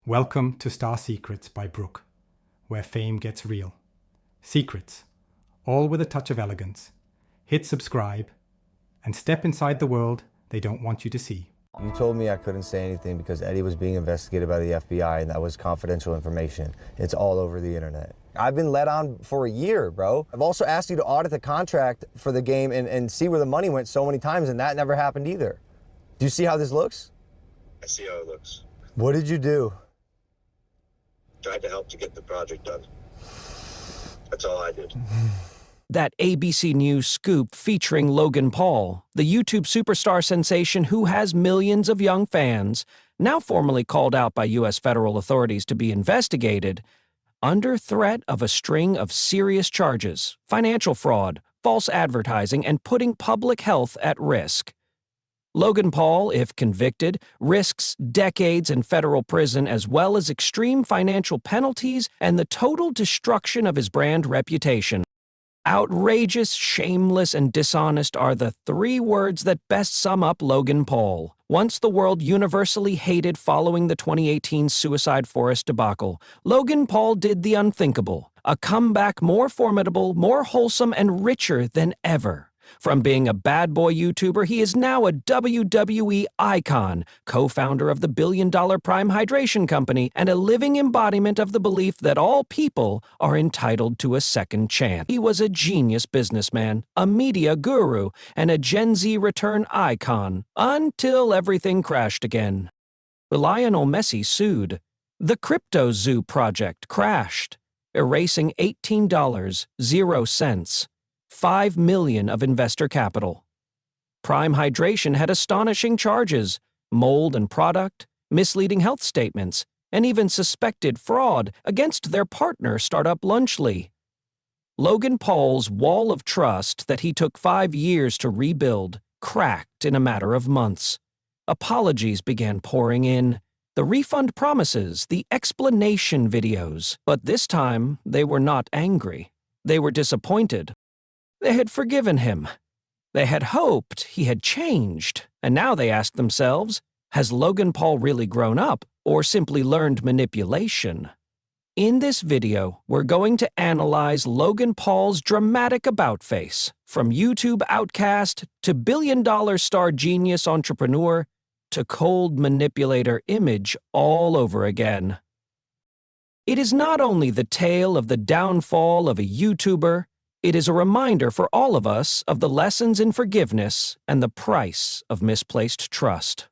Welcome to Star Secrets by Brooke, where fame gets real. Secrets, all with a touch of elegance. Hit subscribe and step inside the world they don't want you to see. You told me I couldn't say anything because Eddie was being investigated by the FBI and that was confidential information. It's all over the internet. I've been let on for a year, bro. I've also asked you to audit the contract for the game and see where the money went so many times, and that never happened either. Do you see how this looks? I see how it looks. What did you do? Tried to help to get the project done. That's all I did. That ABC News scoop featuring Logan Paul, the YouTube superstar sensation who has millions of young fans, now formally called out by U.S. federal authorities to be investigated, under threat of a string of serious charges, financial fraud, false advertising, and putting public health at risk. Logan Paul, if convicted, risks decades in federal prison as well as extreme financial penalties and the total destruction of his brand reputation. Outrageous, shameless, and dishonest are the three words that best sum up Logan Paul. Once the world universally hated following the 2018 Suicide Forest debacle, Logan Paul did the unthinkable, a comeback more formidable, more wholesome, and richer than ever. From being a bad boy YouTuber, he is now a WWE icon, co-founder of the billion-dollar Prime Hydration Company, and a living embodiment of the belief that all people are entitled to a second chance. He was a genius businessman, a media guru, and a Gen Z return icon, until everything crashed again. Lionel Messi sued. The Crypto Zoo project crashed, erasing $18.00. $5 million of investor capital. Prime Hydration had astonishing charges, mold and product, misleading health statements, and even suspected fraud against their partner startup Lunchly. Logan Paul's wall of trust that he took 5 years to rebuild cracked in a matter of months. Apologies began pouring in, the refund promises, the explanation videos, but this time they were not angry. They were disappointed. They had forgiven him. They had hoped he had changed, and now they asked themselves, has Logan Paul really grown up or simply learned manipulation? In this video, we're going to analyze Logan Paul's dramatic about-face, from YouTube outcast to billion-dollar star genius entrepreneur to cold manipulator image all over again. It is not only the tale of the downfall of a YouTuber, it is a reminder for all of us of the lessons in forgiveness and the price of misplaced trust.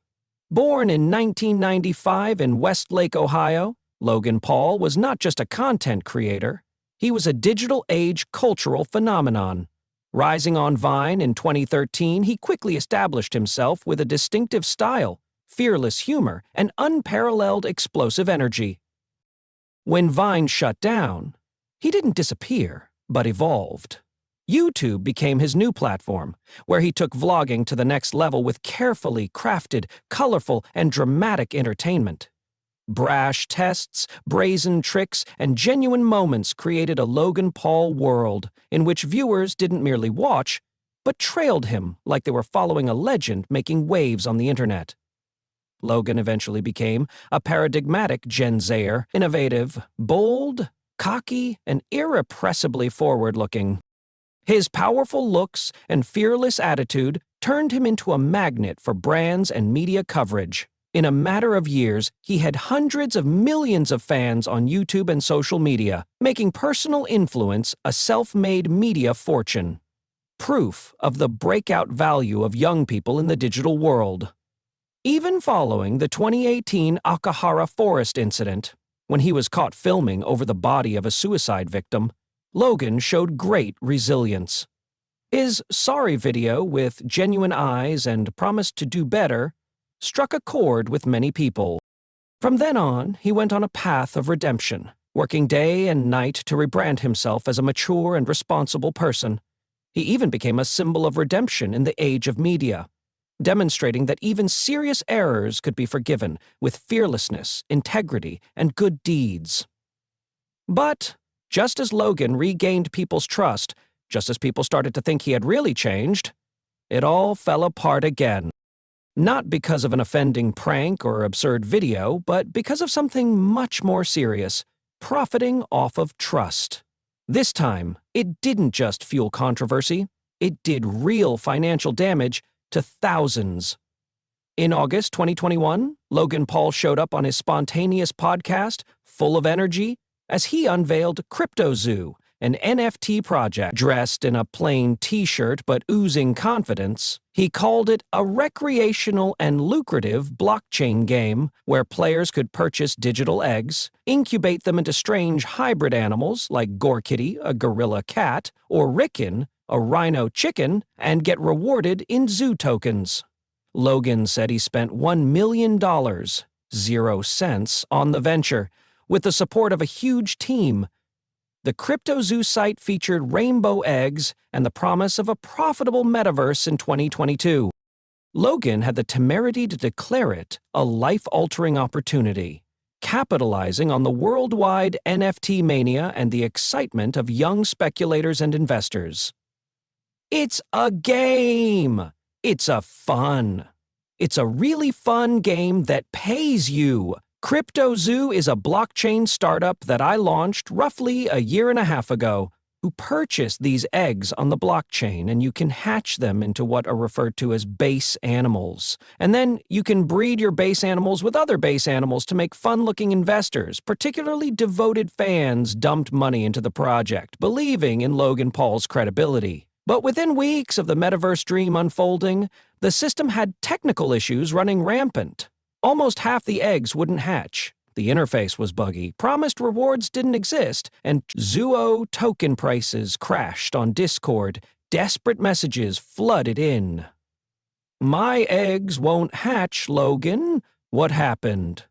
Born in 1995 in Westlake, Ohio, Logan Paul was not just a content creator, he was a digital age cultural phenomenon. Rising on Vine in 2013, he quickly established himself with a distinctive style, fearless humor, and unparalleled explosive energy. When Vine shut down, he didn't disappear, but evolved. YouTube became his new platform, where he took vlogging to the next level with carefully crafted, colorful, and dramatic entertainment. Brash tests, brazen tricks, and genuine moments created a Logan Paul world in which viewers didn't merely watch, but trailed him like they were following a legend making waves on the internet. Logan eventually became a paradigmatic Gen Zer, innovative, bold, cocky, and irrepressibly forward-looking. His powerful looks and fearless attitude turned him into a magnet for brands and media coverage. In a matter of years, he had hundreds of millions of fans on YouTube and social media, making personal influence a self-made media fortune. Proof of the breakout value of young people in the digital world. Even following the 2018 Akahara Forest incident, when he was caught filming over the body of a suicide victim, Logan showed great resilience. His sorry video with genuine eyes and promise to do better struck a chord with many people. From then on, he went on a path of redemption, working day and night to rebrand himself as a mature and responsible person. He even became a symbol of redemption in the age of media, demonstrating that even serious errors could be forgiven with fearlessness, integrity, and good deeds. But just as Logan regained people's trust, just as people started to think he had really changed, it all fell apart again. Not because of an offending prank or absurd video, but because of something much more serious: profiting off of trust. This time, it didn't just fuel controversy, it did real financial damage to thousands. In August 2021, Logan Paul showed up on his spontaneous podcast, full of energy, as he unveiled CryptoZoo, an NFT project. Dressed in a plain t-shirt but oozing confidence, he called it a recreational and lucrative blockchain game where players could purchase digital eggs, incubate them into strange hybrid animals like Gorkitty, a gorilla cat, or Ricken, a rhino chicken, and get rewarded in zoo tokens. Logan said he spent $1 million, 0 cents, on the venture, with the support of a huge team. The CryptoZoo site featured rainbow eggs and the promise of a profitable metaverse in 2022. Logan had the temerity to declare it a life-altering opportunity, capitalizing on the worldwide NFT mania and the excitement of young speculators and investors. It's a game! It's a really fun game that pays you. CryptoZoo is a blockchain startup that I launched roughly a year and a half ago, who purchased these eggs on the blockchain, and you can hatch them into what are referred to as base animals. And then you can breed your base animals with other base animals to make fun-looking investors. Particularly devoted fans dumped money into the project, believing in Logan Paul's credibility. But within weeks of the metaverse dream unfolding, the system had technical issues running rampant. Almost half the eggs wouldn't hatch, the interface was buggy, promised rewards didn't exist, and Zoo token prices crashed on Discord. Desperate messages flooded in. "My eggs won't hatch, Logan. What happened?"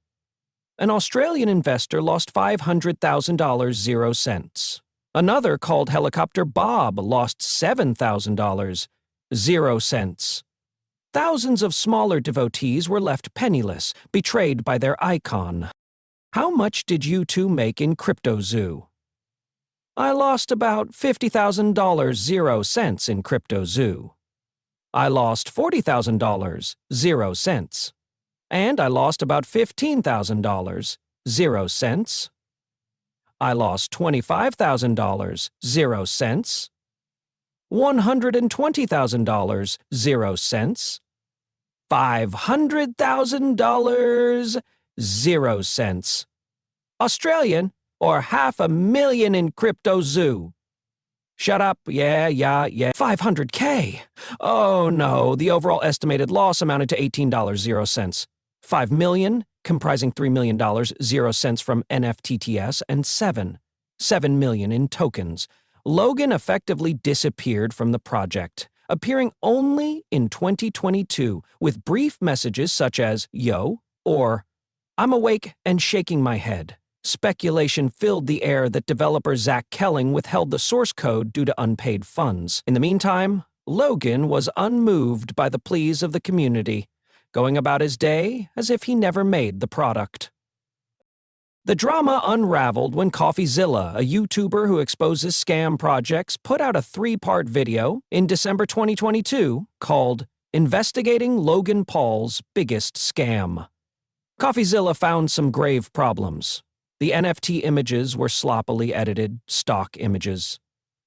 An Australian investor lost $500,000, 0 cents. Another, called Helicopter Bob, lost $7,000, 0 cents. Thousands of smaller devotees were left penniless, betrayed by their icon. How much did you two make in CryptoZoo? I lost about $50,000, 0 cents in CryptoZoo. I lost $40,000, 0 cents. And I lost about $15,000, 0 cents. I lost $25,000, 0 cents. $120,000, 0 cents. $500,000, 0 cents. Australian, or $500,000 in CryptoZoo. Shut up, yeah. 500K. Oh no, the overall estimated loss amounted to $18, 0 cents. 5 million, comprising $3 million, 0 cents from NFTTS, and 7 million in tokens. Logan effectively disappeared from the project, appearing only in 2022 with brief messages such as "Yo" or "I'm awake and shaking my head." Speculation filled the air that developer Zach Kelling withheld the source code due to unpaid funds. In the meantime, Logan was unmoved by the pleas of the community, going about his day as if he never made the product. The drama unraveled when CoffeeZilla, a YouTuber who exposes scam projects, put out a 3-part video in December 2022 called "Investigating Logan Paul's Biggest Scam." CoffeeZilla found some grave problems. The NFT images were sloppily edited, stock images.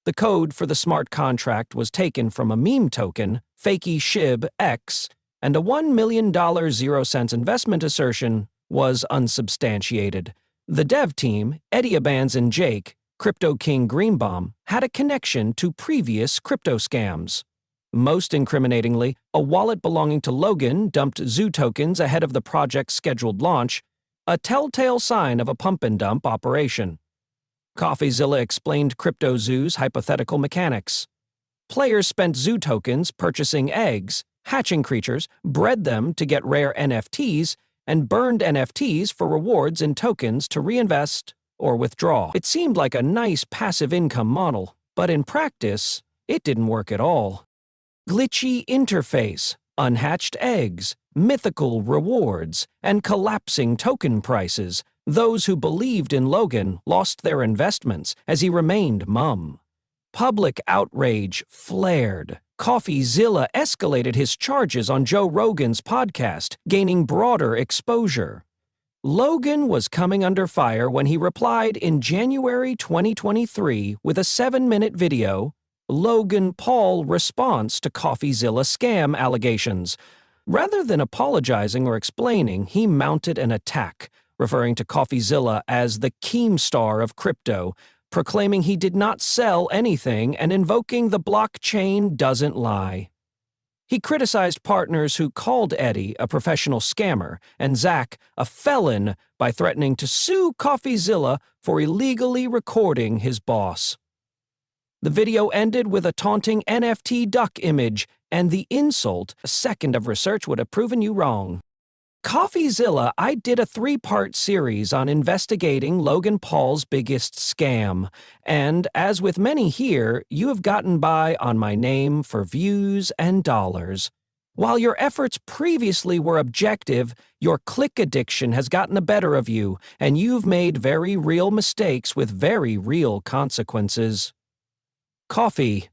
The code for the smart contract was taken from a meme token, Fakey Shib X, and a $1 million 0 cents investment assertion was unsubstantiated. The dev team, Eddie Abanz and Jake, Crypto King Greenbaum, had a connection to previous crypto scams. Most incriminatingly, a wallet belonging to Logan dumped Zoo tokens ahead of the project's scheduled launch, a telltale sign of a pump-and-dump operation. CoffeeZilla explained CryptoZoo's hypothetical mechanics. Players spent Zoo tokens purchasing eggs, hatching creatures, bred them to get rare NFTs, and burned NFTs for rewards in tokens to reinvest or withdraw. It seemed like a nice passive income model, but in practice, it didn't work at all. Glitchy interface, unhatched eggs, mythical rewards, and collapsing token prices. Those who believed in Logan lost their investments as he remained mum. Public outrage flared, CoffeeZilla escalated his charges on Joe Rogan's podcast, gaining broader exposure. Logan was coming under fire when he replied in January 2023 with a 7-minute video, Logan Paul response to CoffeeZilla scam allegations. Rather than apologizing or explaining, he mounted an attack, referring to CoffeeZilla as the Keemstar of crypto, proclaiming he did not sell anything and invoking the blockchain doesn't lie. He criticized partners who called Eddie a professional scammer and Zach a felon by threatening to sue CoffeeZilla for illegally recording his boss. The video ended with a taunting NFT duck image and the insult, a second of research would have proven you wrong. CoffeeZilla, I did a 3-part series on investigating Logan Paul's biggest scam, and as with many here, you have gotten by on my name for views and dollars. While your efforts previously were objective, your click addiction has gotten the better of you, and you've made very real mistakes with very real consequences. Coffee.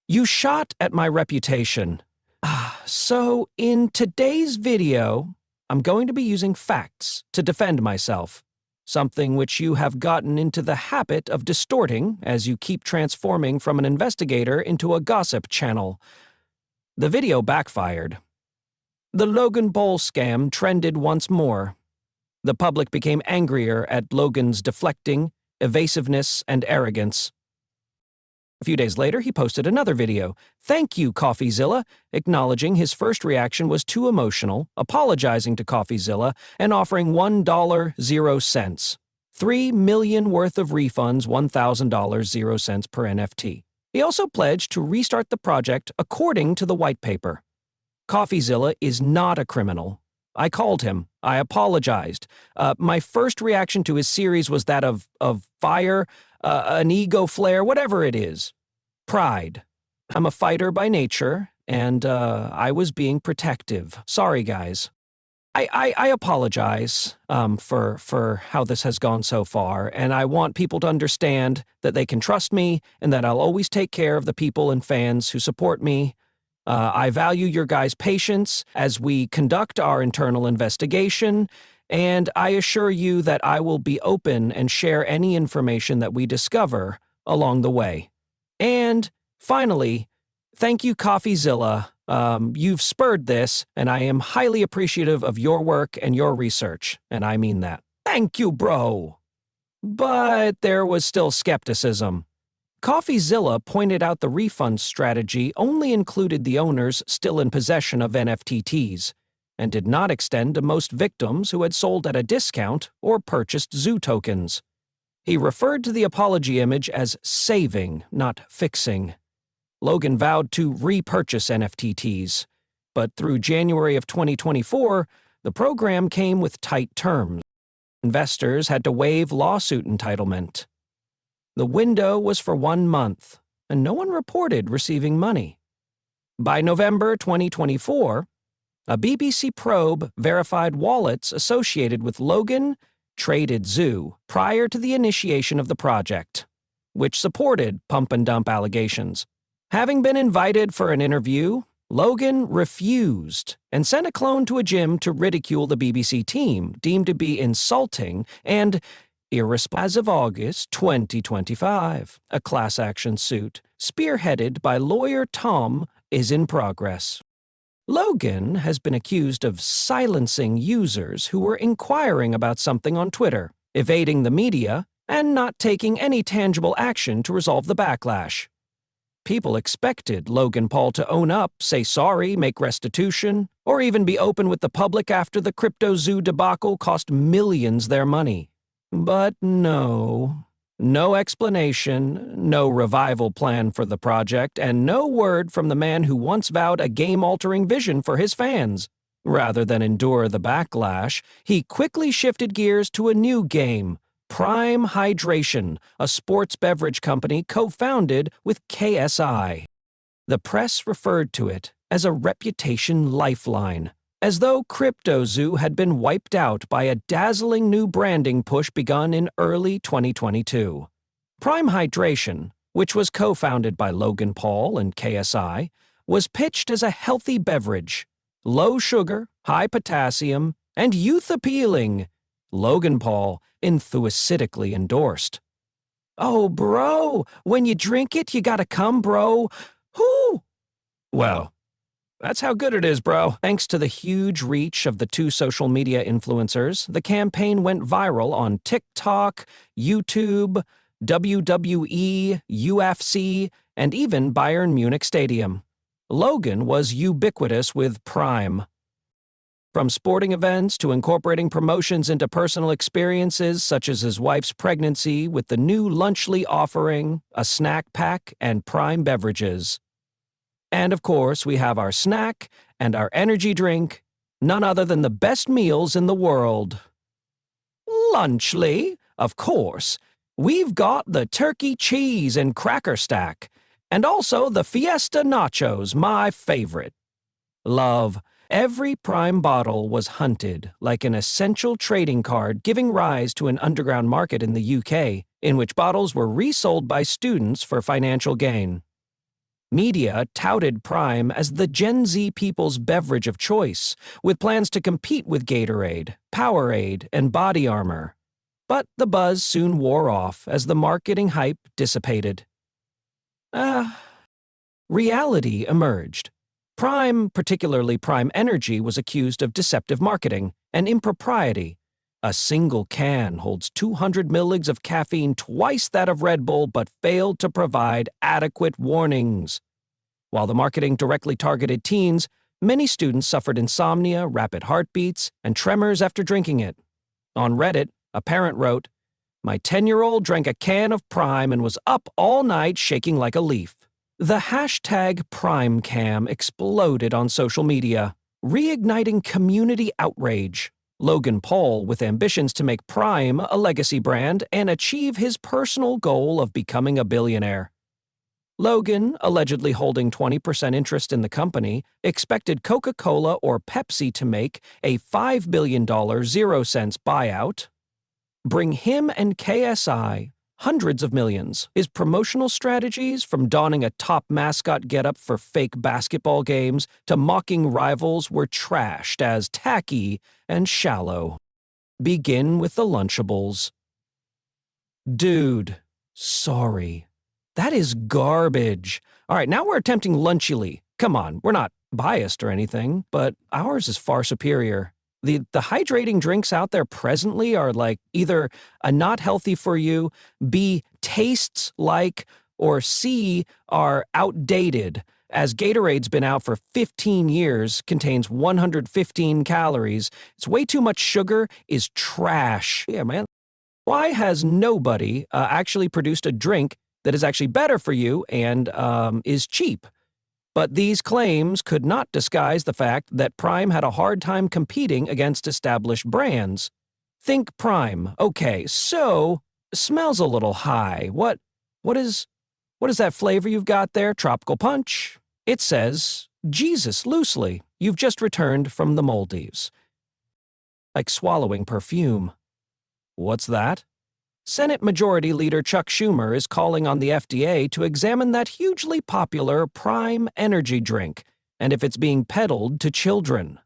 You shot at my reputation. So, in today's video, I'm going to be using facts to defend myself, something which you have gotten into the habit of distorting as you keep transforming from an investigator into a gossip channel. The video backfired. The Logan Paul scam trended once more. The public became angrier at Logan's deflecting, evasiveness, and arrogance. A few days later, he posted another video. Thank you, CoffeeZilla, acknowledging his first reaction was too emotional, apologizing to CoffeeZilla, and offering $1.00. $3 million worth of refunds, $1,000.00 per NFT. He also pledged to restart the project according to the white paper. CoffeeZilla is not a criminal. I called him. I apologized. My first reaction to his series was that of fire, an ego flare, whatever it is. Pride. I'm a fighter by nature, and I was being protective. Sorry, guys. I apologize for how this has gone so far, and I want people to understand that they can trust me and that I'll always take care of the people and fans who support me. I value your guys' patience as we conduct our internal investigation, and I assure you that I will be open and share any information that we discover along the way. And finally, thank you, CoffeeZilla. You've spurred this, and I am highly appreciative of your work and your research, and I mean that. Thank you, bro. But there was still skepticism. CoffeeZilla pointed out the refund strategy only included the owners still in possession of NFTs, and did not extend to most victims who had sold at a discount or purchased zoo tokens. He referred to the apology image as saving, not fixing. Logan vowed to repurchase NFTs, but through January of 2024, the program came with tight terms. Investors had to waive lawsuit entitlement. The window was for 1 month, and no one reported receiving money. By November 2024, a BBC probe verified wallets associated with Logan traded Zoo prior to the initiation of the project, which supported pump-and-dump allegations. Having been invited for an interview, Logan refused and sent a clone to a gym to ridicule the BBC team, deemed to be insulting and irresponsible. As of August 2025, a class action suit, spearheaded by lawyer Tom, is in progress. Logan has been accused of silencing users who were inquiring about something on Twitter, evading the media, and not taking any tangible action to resolve the backlash. People expected Logan Paul to own up, say sorry, make restitution, or even be open with the public after the crypto zoo debacle cost millions their money. But no. No explanation, no revival plan for the project, and no word from the man who once vowed a game-altering vision for his fans. Rather than endure the backlash, he quickly shifted gears to a new game, Prime Hydration, a sports beverage company co-founded with KSI. The press referred to it as a reputation lifeline, as though CryptoZoo had been wiped out by a dazzling new branding push begun in early 2022. Prime Hydration, which was co-founded by Logan Paul and KSI, was pitched as a healthy beverage, low sugar, high potassium, and youth-appealing. Logan Paul enthusiastically endorsed. "Oh, bro, when you drink it, you gotta come, bro. Whoo!" Well, that's how good it is, bro. Thanks to the huge reach of the two social media influencers, the campaign went viral on TikTok, YouTube, WWE, UFC, and even Bayern Munich Stadium. Logan was ubiquitous with Prime. From sporting events to incorporating promotions into personal experiences, such as his wife's pregnancy with the new Lunchly offering, a snack pack, and Prime beverages. And of course, we have our snack and our energy drink, none other than the best meals in the world. Lunchly, of course. We've got the turkey cheese and cracker stack, and also the Fiesta nachos, my favorite. Love. Every Prime bottle was hunted like an essential trading card, giving rise to an underground market in the UK, in which bottles were resold by students for financial gain. Media touted Prime as the Gen Z people's beverage of choice, with plans to compete with Gatorade, Powerade, and Body Armor. But the buzz soon wore off as the marketing hype dissipated. Reality emerged. Prime, particularly Prime Energy, was accused of deceptive marketing and impropriety. A single can holds 200 milligrams of caffeine, twice that of Red Bull, but failed to provide adequate warnings. While the marketing directly targeted teens, many students suffered insomnia, rapid heartbeats, and tremors after drinking it. On Reddit, a parent wrote, "My 10-year-old drank a can of Prime and was up all night shaking like a leaf." The hashtag PrimeCam exploded on social media, reigniting community outrage. Logan Paul, with ambitions to make Prime a legacy brand and achieve his personal goal of becoming a billionaire. Logan, allegedly holding 20% interest in the company, expected Coca-Cola or Pepsi to make a $5 billion 0-cents buyout, bring him and KSI hundreds of millions. His promotional strategies, from donning a top mascot getup for fake basketball games to mocking rivals, were trashed as tacky and shallow. Begin with the Lunchables. Dude, sorry. That is garbage. All right, now we're attempting Lunchly. Come on, we're not biased or anything, but ours is far superior. The hydrating drinks out there presently are like either a not healthy for you, B, tastes like, or C, are outdated, as Gatorade's been out for 15 years, contains 115 calories. It's way too much sugar, is trash. Yeah, man. Why has nobody actually produced a drink that is actually better for you and is cheap? But these claims could not disguise the fact that Prime had a hard time competing against established brands. Think Prime. Okay, so, smells a little high. What is that flavor you've got there? Tropical Punch? It says, Jesus loosely. You've just returned from the Maldives. Like swallowing perfume. What's that? Senate Majority Leader Chuck Schumer is calling on the FDA to examine that hugely popular Prime energy drink and if it's being peddled to children.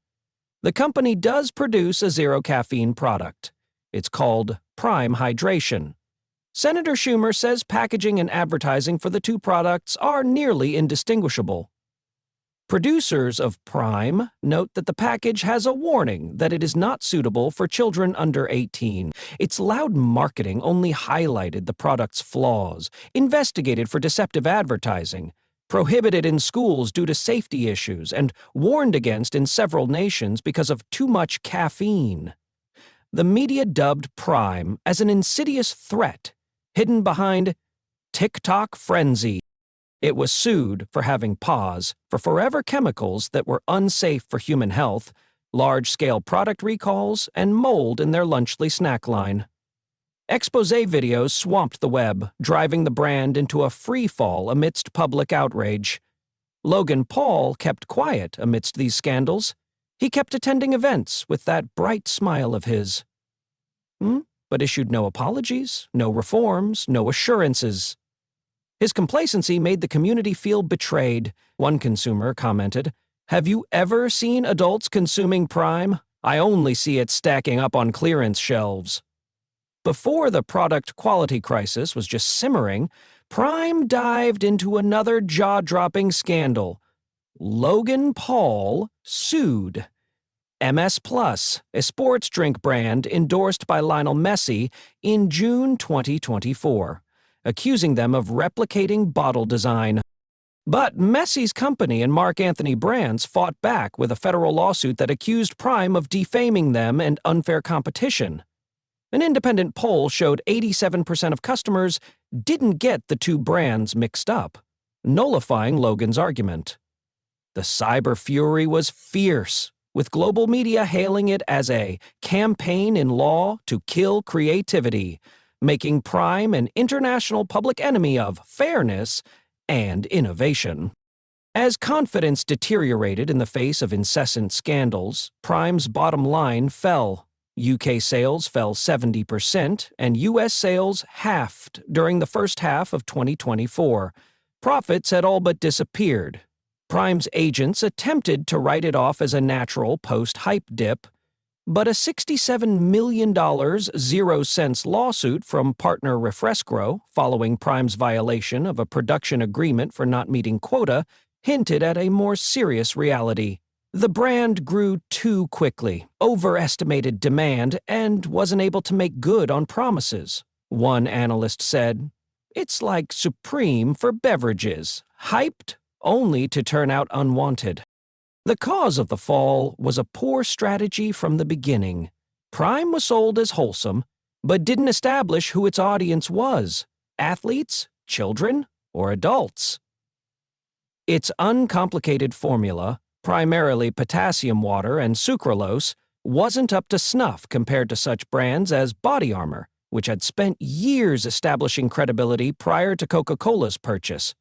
The company does produce a zero-caffeine product. It's called Prime Hydration. Senator Schumer says packaging and advertising for the two products are nearly indistinguishable. Producers of Prime note that the package has a warning that it is not suitable for children under 18. Its loud marketing only highlighted the product's flaws, investigated for deceptive advertising, prohibited in schools due to safety issues, and warned against in several nations because of too much caffeine. The media dubbed Prime as an insidious threat, hidden behind TikTok frenzy. It was sued for having PAWs for forever chemicals that were unsafe for human health, large-scale product recalls, and mold in their Lunchly snack line. Exposé videos swamped the web, driving the brand into a free-fall amidst public outrage. Logan Paul kept quiet amidst these scandals. He kept attending events with that bright smile of his. But issued no apologies, no reforms, no assurances. His complacency made the community feel betrayed. One consumer commented, "Have you ever seen adults consuming Prime? I only see it stacking up on clearance shelves." Before the product quality crisis was just simmering, Prime dived into another jaw-dropping scandal. Logan Paul sued MS Plus, a sports drink brand endorsed by Lionel Messi, in June 2024, accusing them of replicating bottle design. But Messi's company and Mark Anthony Brands fought back with a federal lawsuit that accused Prime of defaming them and unfair competition. An independent poll showed 87% of customers didn't get the two brands mixed up, nullifying Logan's argument. The cyber fury was fierce, with global media hailing it as a campaign in law to kill creativity, making Prime an international public enemy of fairness and innovation. As confidence deteriorated in the face of incessant scandals, Prime's bottom line fell. UK sales fell 70%, and US sales halved during the first half of 2024. Profits had all but disappeared. Prime's agents attempted to write it off as a natural post-hype dip, but a $67 million 0-cents lawsuit from partner Refresco, following Prime's violation of a production agreement for not meeting quota, hinted at a more serious reality. The brand grew too quickly, overestimated demand, and wasn't able to make good on promises. One analyst said, "It's like Supreme for beverages, hyped only to turn out unwanted." The cause of the fall was a poor strategy from the beginning. Prime was sold as wholesome, but didn't establish who its audience was: athletes, children, or adults. Its uncomplicated formula, primarily potassium water and sucralose, wasn't up to snuff compared to such brands as Body Armor, which had spent years establishing credibility prior to Coca-Cola's purchase.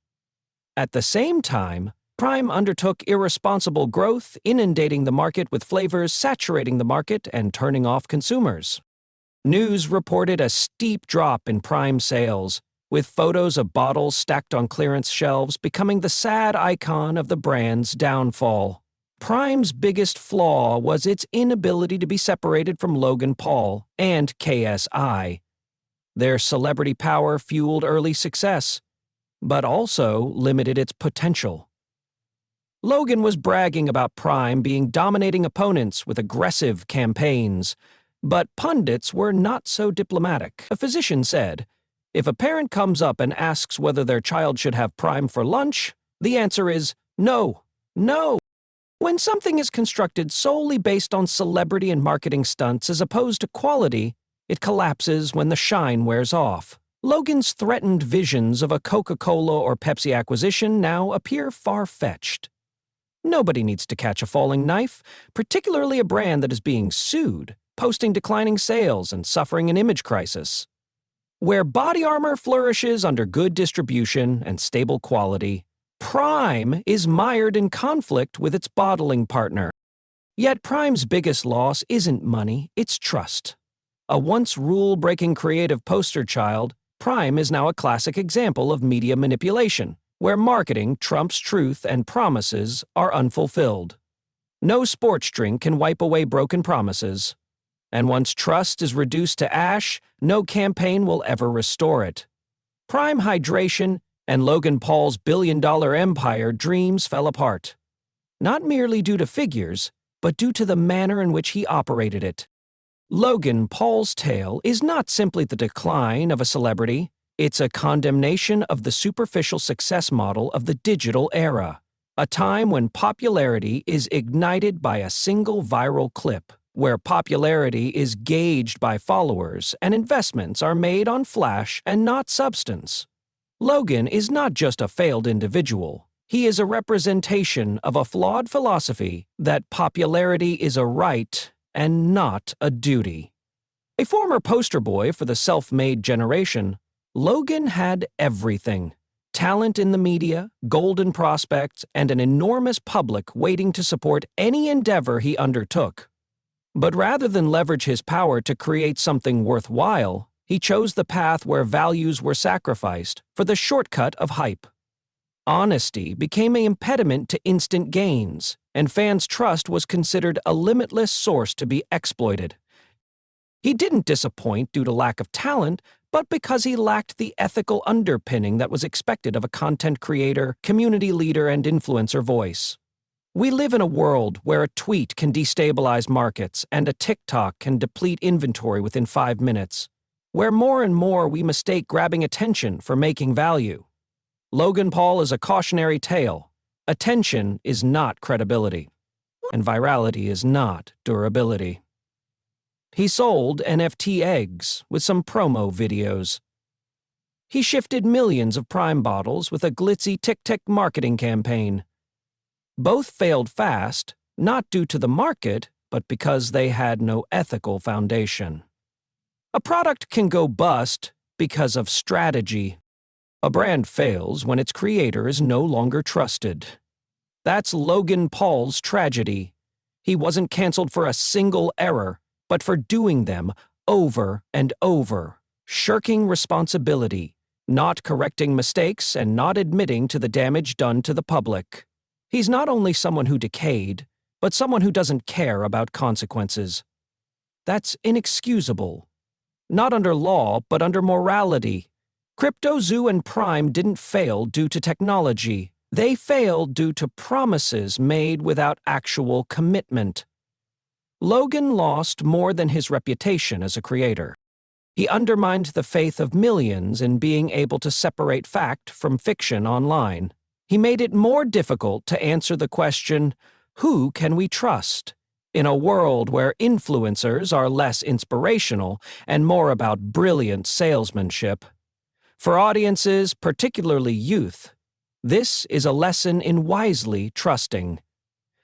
At the same time, Prime undertook irresponsible growth, inundating the market with flavors, saturating the market, and turning off consumers. News reported a steep drop in Prime sales, with photos of bottles stacked on clearance shelves becoming the sad icon of the brand's downfall. Prime's biggest flaw was its inability to be separated from Logan Paul and KSI. Their celebrity power fueled early success, but also limited its potential. Logan was bragging about Prime being dominating opponents with aggressive campaigns, but pundits were not so diplomatic. A physician said, "If a parent comes up and asks whether their child should have Prime for lunch, the answer is no, no." When something is constructed solely based on celebrity and marketing stunts as opposed to quality, it collapses when the shine wears off. Logan's threatened visions of a Coca-Cola or Pepsi acquisition now appear far-fetched. Nobody needs to catch a falling knife, particularly a brand that is being sued, posting declining sales and suffering an image crisis. Where Body Armor flourishes under good distribution and stable quality, Prime is mired in conflict with its bottling partner. Yet Prime's biggest loss isn't money, it's trust. A once rule-breaking creative poster child, Prime is now a classic example of media manipulation, where marketing trumps truth and promises are unfulfilled. No sports drink can wipe away broken promises. And once trust is reduced to ash, no campaign will ever restore it. Prime Hydration and Logan Paul's billion-dollar empire dreams fell apart. Not merely due to figures, but due to the manner in which he operated it. Logan Paul's tale is not simply the decline of a celebrity, it's a condemnation of the superficial success model of the digital era, a time when popularity is ignited by a single viral clip, where popularity is gauged by followers and investments are made on flash and not substance. Logan is not just a failed individual. He is a representation of a flawed philosophy that popularity is a right and not a duty. A former poster boy for the self-made generation, Logan had everything: talent in the media, golden prospects, and an enormous public waiting to support any endeavor he undertook. But rather than leverage his power to create something worthwhile, He chose the path where values were sacrificed for the shortcut of hype. Honesty became an impediment to instant gains, and fans' trust was considered a limitless source to be exploited. He didn't disappoint due to lack of talent, but because he lacked the ethical underpinning that was expected of a content creator, community leader, and influencer voice. We live in a world where a tweet can destabilize markets and a TikTok can deplete inventory within 5 minutes, where more and more we mistake grabbing attention for making value. Logan Paul is a cautionary tale. Attention is not credibility, and virality is not durability. He sold NFT eggs with some promo videos. He shifted millions of Prime bottles with a glitzy tick-tick marketing campaign. Both failed fast, not due to the market, but because they had no ethical foundation. A product can go bust because of strategy. A brand fails when its creator is no longer trusted. That's Logan Paul's tragedy. He wasn't canceled for a single error, but for doing them over and over, shirking responsibility, not correcting mistakes, and not admitting to the damage done to the public. He's not only someone who decayed, but someone who doesn't care about consequences. That's inexcusable. Not under law, but under morality. CryptoZoo and Prime didn't fail due to technology. They failed due to promises made without actual commitment. Logan lost more than his reputation as a creator. He undermined the faith of millions in being able to separate fact from fiction online. He made it more difficult to answer the question, who can we trust? In a world where influencers are less inspirational and more about brilliant salesmanship. For audiences, particularly youth, this is a lesson in wisely trusting.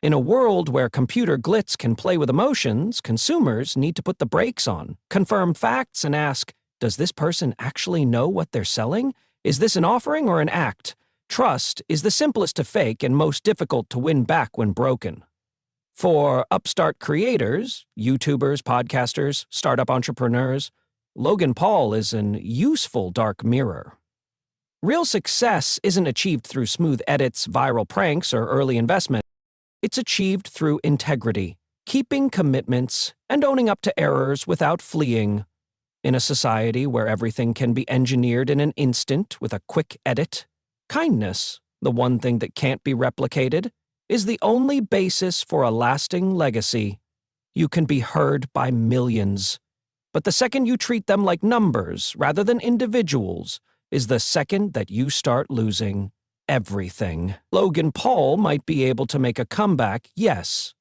In a world where computer glitz can play with emotions, consumers need to put the brakes on, confirm facts, and ask, does this person actually know what they're selling? Is this an offering or an act? Trust is the simplest to fake and most difficult to win back when broken. For upstart creators, YouTubers, podcasters, startup entrepreneurs, Logan Paul is an useful dark mirror. Real success isn't achieved through smooth edits, viral pranks, or early investment. It's achieved through integrity, keeping commitments, and owning up to errors without fleeing. In a society where everything can be engineered in an instant with a quick edit, kindness, the one thing that can't be replicated, is the only basis for a lasting legacy. You can be heard by millions, but the second you treat them like numbers rather than individuals is the second that you start losing everything. Logan Paul might be able to make a comeback, yes,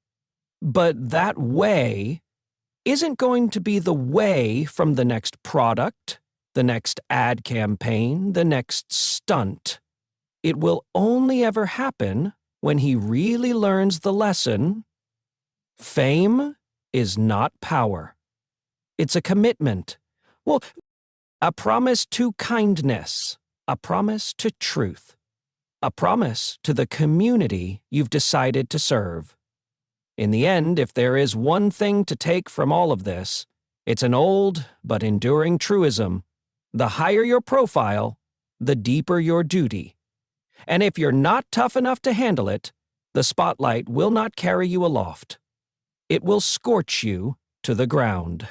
but that way isn't going to be the way from the next product, the next ad campaign, the next stunt. It will only ever happen when he really learns the lesson. Fame is not power. It's a commitment. Well, a promise to kindness, a promise to truth, a promise to the community you've decided to serve. In the end, if there is one thing to take from all of this, it's an old but enduring truism. The higher your profile, the deeper your duty. And if you're not tough enough to handle it, the spotlight will not carry you aloft. It will scorch you to the ground.